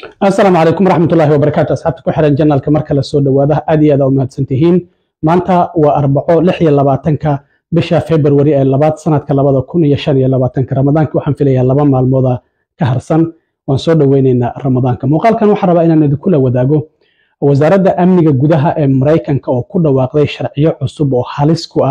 السلام عليكم ورحمة الله وبركاته أصحابتك وحرن جنال كمركز السود وهذا أدي هذا ومهد سنتهين مانتا وأربعة لحية لباتنك بشا فبراير اللبات سنة كلبات كون يشان يلباتنك رمضان كوحن في ليه اللبان مع الموضة كهرسن ونسود ويننا رمضان كمقال كانوا حربا إن ندخل وداقو وزارة أمنية جودها أمريكان كأو كل واقعي شرعية عصب وحالسكو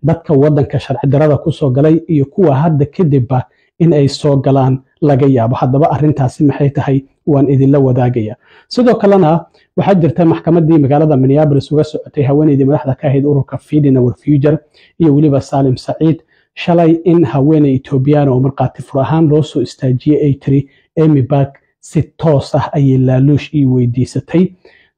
dadka wadanka sharci darada ku soo galay iyo kuwa hadda kadibba in ay soo galaan laga yaabo haddaba arrintaasi maxay tahay waan idinla wadaagaya sidoo kalena waxaa jirta maxkamadii magaalada Minneapolis uga socotay haweeneydii madaxda ka ahayd ururka Feeding Our Future iyo waliba Salim Saciid shalay in haweeney Ethiopian oo marqaati fur ahaan loo soo istaajiyay ay tiri Amy Back si toos ah ay laaluush ii weydiisatay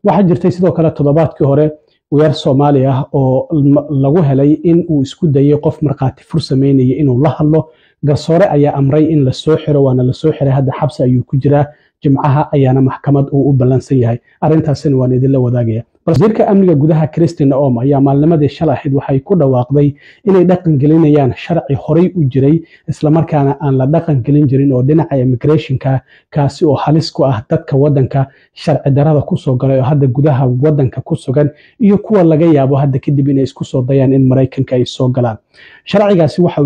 waxaa jirtay sidoo kale toddobaadkii hore weer Soomaali ah oo lagu helay in uu isku dayay qof marqaati fur sameynaya inuu la hadlo garsoore ayaa amray in la soo xiro waana la soo xiray hadda xabsi ayuu ku jiraa jimcaha ayaana maxkamad uu u balansan yahay arrintaasina waan idinla wadaagaya wasiirka amniga gudaha Christina Oom ayaa maalnimadii shalay waxay ku dhawaaqday inay dhaqan gelinayaan sharci horey u jiray isla markaana aan la dhaqan gelin jirin oo dhinaca immigration-ka kaasi oo halis ku ah dadka wadanka sharci darada ku soo galay oo hadda gudaha wadanka ku sugan iyo kuwa laga yaabo hadda kadib inay isku soo dayaan in Mareykanka ay soo galaan sharcigaasi waxa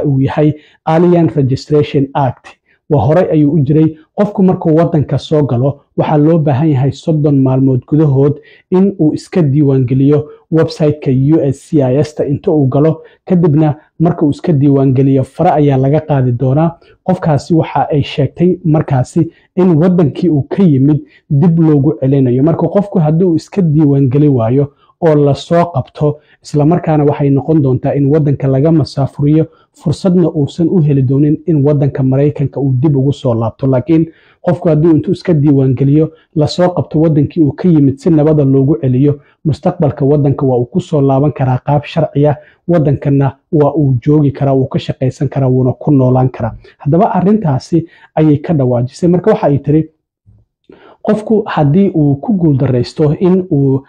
uu yahay Alien Registration Act waa horey ayuu u jiray qofku markuu wadanka soo galo waxa loo baahan yahay 30 maalmood gudahood in uu iska diiwaan geliyo website-ka USCIS-ta inta uu galo kadibna marka uu iska diiwaan geliyo fara ayaa laga qaadi doonaa qofkaasi waxa ay sheegtay markaasi in wadankii uu ka yimid dib loogu celinayo marka qofku haddii uu iska diiwaan geli waayo oo la soo qabto isla markaana waxay noqon doontaa in wadanka laga masaafuriyo fursadna uusan u heli doonin in wadanka Mareykanka uu dib ugu soo laabto laakiin qofku haddii intuu iska diiwaan geliyo la soo qabto wadankii uu ka yimid si nabada loogu celiyo mustaqbalka wadanka waa uu ku soo laaban karaa qaab sharci ah wadankana waa uu joogi karaa uu ka shaqaysan karaa wuuna ku noolaan karaa haddaba arrintaasi ayay ka dhawaajisay marka waxa ay tiri qofku haddii uu ku guuldareysto in uu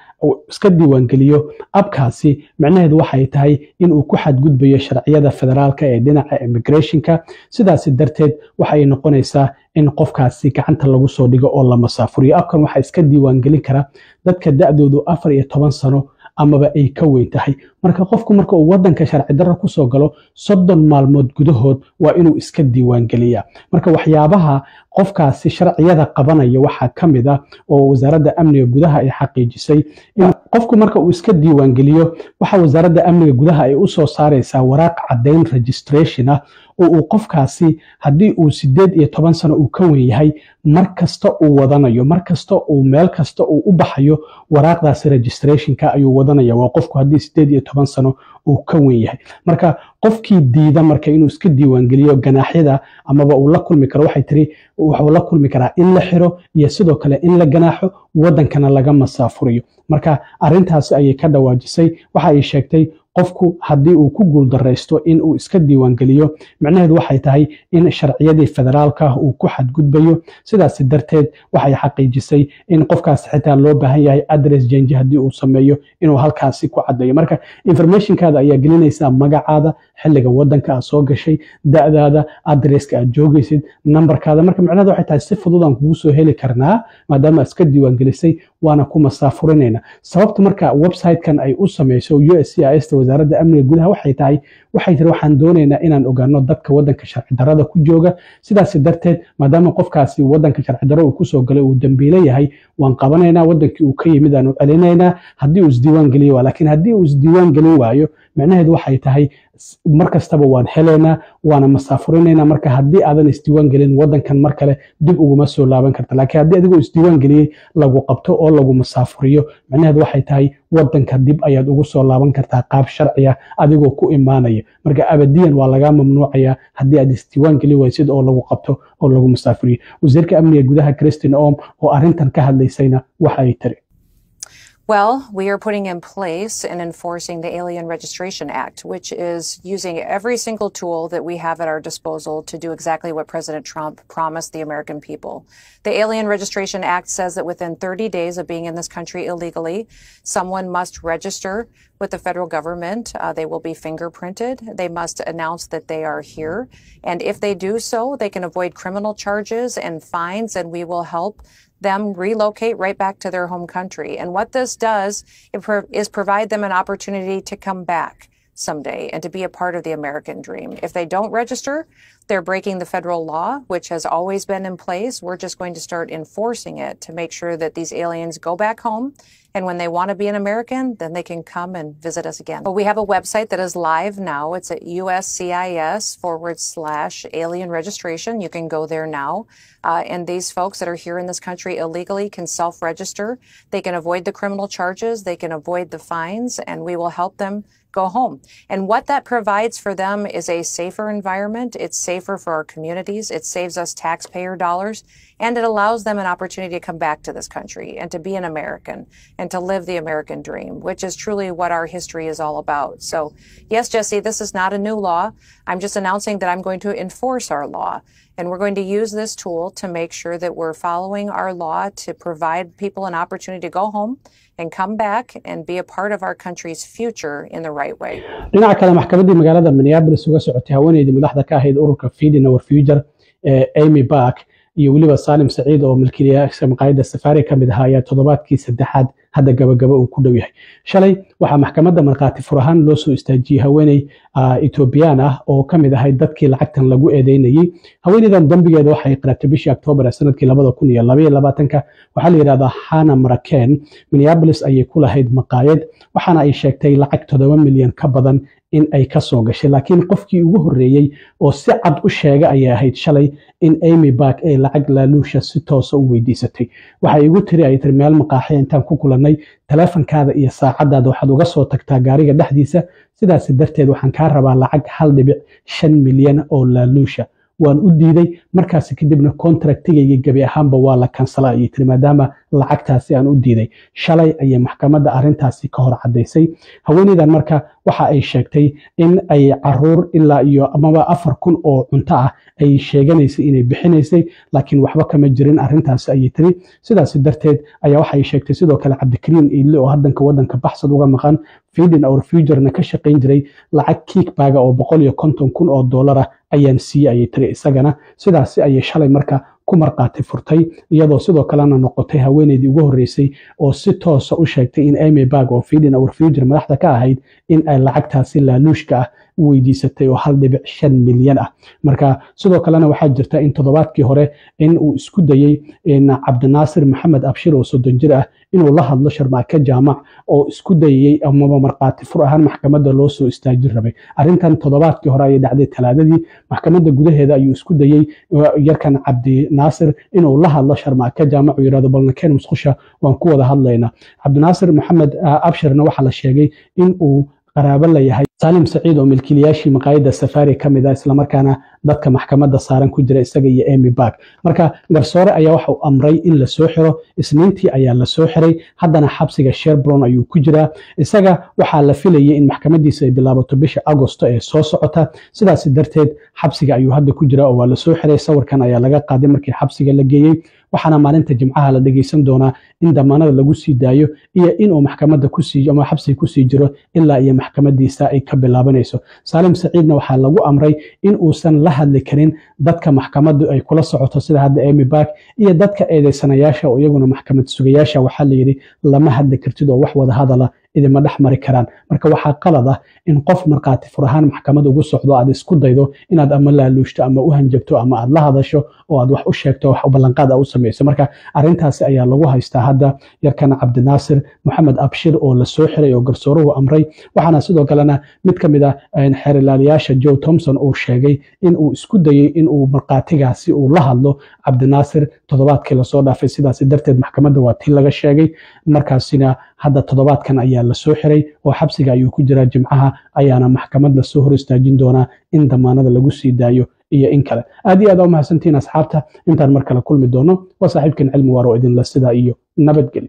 iska diiwaan geliyo abkaasi macnaheedu waxay tahay in uu ku xadgudbayo sharciyada federaalka ee dhinaca immigration-ka sidaas darteed waxay noqonaysaa in qofkaasi gacanta lagu soo dhigo oo la masaafuriyo abkan waxa iska diiwaan gelin kara dadka da'doodu 14 sano amaba ay ka weyn tahay marka qofku marka uu wadanka sharci darro ku soo galo 30 maalmood gudahood waa inuu iska diiwaan geliyaa marka waxyaabaha qofkaasi sharciyada qabanaya waxa kamid ah oo wasaaradda amniga gudaha ay xaqiijisay in qofku marka uu iska diiwaan geliyo waxa wasaaradda amniga gudaha ay u soo saaraysaa waraaq cadeyn registration ah oo uu qofkaasi haddii uu 18 sano uu ka weyn yahay markasta uu wadanayo markasta uu meel kasta uu u baxayo waraaqdaas registration-ka ayuu wadanaya waa qofku haddii 18 sano uu ka weyn yahay marka qofkii diida marka inuu iska diiwaan geliyo ganaaxyada amaba uu la kulmi karo waxay tiri wuxuu la kulmi karaa in la xiro iyo sidoo kale in la ganaaxo wadankana laga masaafuriyo marka arrintaasi ayay ka dhawaajisay waxa ay sheegtay qofku haddii uu ku guuldareysto in uu iska diiwaan geliyo macnaheedu waxay tahay in sharciyadii federaalka uu ku xadgudbayo sidaas darteed waxay xaqiijisay in qofkaas xitaa loo baahan yahay address change haddii uu sameeyo inuu halkaasi ku cadeeyo marka information-kaada ayaa gelinaysaa magacaada xilliga wadanka aad soo gashay da'daada addresska aad joogaysid numberkaada marka macnaheedu waxay tahay si fudud aan kugu soo heli karnaa maadaama iska diiwaan gelisay waana ku masaafurinayna sababta marka website-kan ay u sameyso USCIS wasaaradda amniga gudaha waxay tiri waxaan doonaynaa inaan ogaano dadka wadanka sharci darada ku jooga sidaas darteed maadaama qofkaasi wadanka sharci darada uu ku soo galay uu dambiile yahay waan qabanaynaa wadankii uu ka yimid aan u celinaynaa haddii uu isdiiwaan geliyo laakiin haddii uu isdiiwaan gelin waayo macnaheedu waxay tahay markastaba waan helaynaa waana masaafurinaynaa marka haddii aadan isdiiwaan gelin wadankan mar kale dib uguma soo laaban karta laakiin haddii adigoo isdiiwaan geliyey lagu qabto oo lagu masaafuriyo macnaheedu waxay tahay wadanka dib ayaad ugu soo laaban kartaa qaab sharci ah adigoo ku imaanaya marka abadiyan waa laga mamnuucaya haddii aad isdiiwaan geli waysid oo lagu qabto oo lagu masaafuriyo wasiirka amniga gudaha Christina Oom oo arrintan ka hadlaysayna waxa ay tiri Well, we are putting in place and enforcing the Alien Registration Act, which is using every single tool that we have at our disposal to do exactly what President Trump promised the American people. The Alien Registration Act says that within 30 days of being in this country illegally, someone must register with the federal government. They will be fingerprinted. They must announce that they are here. And if they do so, they can avoid criminal charges and fines, and we will help them relocate right back to their home country. And what this does is provide them an opportunity to come back someday and to be a part of the American dream. If they don't register, they're breaking the federal law, which has always been in place. We're just going to start enforcing it to make sure that these aliens go back home. And when they want to be an American, then they can come and visit us again. But we have a website that is live now. It's at USCIS/alien registration. You can go there now. And these folks that are here in this country illegally can self-register. They can avoid the criminal charges. They can avoid the fines, and we will help them go home. And what that provides for them is a safer environment. It's safer for our communities. It saves us taxpayer dollars, and it allows them an opportunity to come back to this country and to be an American and to live the American dream, which is truly what our history is all about. So yes, Jesse, this is not a new law. I'm just announcing that I'm going to enforce our law. And we're going to use this tool to make sure that we're following our law to provide people an opportunity to go home and come back and be a part of our country's future in the right way. dhinaca kale maxkamaddii magaalada Minneapolis uga socotay haweeneydii madaxda ka ahayd ururka Feeding Our Future Amy Back iyo waliba Salim Saciid oo milkiilayaasha maqaayadda Safari ka mid ahaa ayaa toddobaadkii saddexaad hadda gabagaba uu ku dhow yahay. Shalay waxaa maxkamadda markhaati fur ahaan loo soo istaajiyay haweeney Ethiopian ah oo ka mid ahayd dadkii lacagtan lagu eedeynayay. Haweeneydan dambigeeda waxay qirtay bishii October sanadkii 2022 waxaa la yiraahdaa Hannah Maraken. Minneapolis ayay ku lahayd maqaayad waxaana ay sheegtay lacag 7 milyan ka badan in ay ka soo gashay, laakiin qofkii ugu horeeyay oo si cad u sheegay ayay ahayd shalay in Amy Back ay lacag laaluusha si toos ah u weydiisatay. Waxay igu tiri ay tir meel maqaaxi intaan ku kulanay telefonkaada iyo saacadaada waxaad uga soo tagtaa gaariga dhexdiisa, sidaas darteed waxaan ka rabaa lacag 1.5 milyan oo laaluusha. waan u diiday markaas kadibna contractigayga gabi ahaanba waa la kansalay ay tiri maadaama lacagtaasi aan u diiday. Shalay ayay maxkamadda arintaasi ka hor cadeysay. Haweeneydan marka waxa ay sheegtay in ay caruur ilaa iyo amaba 4,000 oo cunto ah ay sheeganaysay inay bixinaysay, laakiin waxba kama jirin arintaasi ay tiri. Sidaas darteed ayaa waxa ay sheegtay sidoo kale Cabdikariin Iile oo haddanka wadanka baxsad uga maqan Feeding Our Future na ka shaqeyn jiray lacag kickback oo $150,000 ayaan siiyay ay tiri isagana. Sidaas ayay shalay marka ku marqaatay furtay iyadoo sidoo kalena noqotay haweeneydii ugu horeysay oo si toos ah u sheegtay in Amy Back oo Feeding Our Future madaxda ka ahayd in ay lacagtaasi laaluushka ah weydiisatay oo 1.5 milyan ah. Marka sidoo kalena waxaa jirta in toddobaadkii hore in uu isku dayay in Cabdinaasir Maxamed Abshir oo 30 jir ah inuu la hadlo Sharmaake Jaamac oo isku dayay amaba marqaati fur ahaan maxkamadda loo soo istaajin rabay. Arintan toddobaadkii hore ay dhacday Talaadadii maxkamadda gudaheeda ayuu isku dayay yarkan Cabdinaasir inuu la hadlo Sharmaake Jaamac oo yiraahdo balna keen musqusha waan ku wada hadlaynaa. Cabdinaasir Maxamed Abshirna waxa la sheegay in uu qaraabo la yahay Salim Saciid oo milkiilayaashii maqaayadda Safari ka mid ah isla markaana dadka maxkamadda saaran ku jira isaga iyo Amy Back. Marka garsoore ayaa waxa uu amray in la soo xiro. Isniintii ayaa la soo xiray, haddana xabsiga Sherbrooke ayuu ku jiraa. Isaga waxaa la filayay in maxkamadiisa ay bilaabato bisha Agoosto ee soo socota. Sidaas darteed xabsiga ayuu hadda ku jiraa oo waa la soo xiray. Sawirkan ayaa laga qaaday markii xabsiga la geeyay. waxaana maalinta Jimcaha la dhageysan doonaa in damaanada lagu sii daayo iyo in uu maxkamadda ku sii ama xabsi ku sii jiro ilaa iyo maxkamadiisa ay ka bilaabanayso. Salim Saciidna waxaa lagu amray in uusan la hadli karin dadka maxkamaddu ay kula socoto sida hadda Amy Back iyo dadka eedeysanayaasha oo iyaguna maxkamad sugayaasha waxaa la yiri lama hadli kartid oo wax wada hadala idima dhaxmari karaan. Marka waxaa qalad ah in qof marqaati furahaan maxkamad ugu socdo aad isku daydo inaad ama laaluushto ama u hanjabto ama aad la hadasho oo aad wax u sheegto wax u ballanqaad u sameeyso. Marka arintaasi ayaa lagu haystaa hadda yarkan Cabdinaasir Maxamed Abshir oo la soo xiray oo garsooruhu amray. Waxaana sidoo kalena mid kamid ah xeer ilaaliyaasha Joe Thompson oo sheegay in uu isku dayay in uu marqaatigaasi uu la hadlo Cabdinaasir toddobaadkii la soo dhaafay. Sidaas darteed maxkamadda waa tii laga sheegay. Markaasina hadda toddobaadkan ayaa la soo xiray oo xabsiga ayuu ku jiraa. Jimcaha ayaana maxkamad la soo hor istaajin doonaa in damaanada lagu sii daayo iyo in kale. aad iyo aad u mahadsantiin asxaabta. intaan mar kale kulmi doono waa saaxiibkan Cilmi Waaro idin la sida iyo nabadgelyo.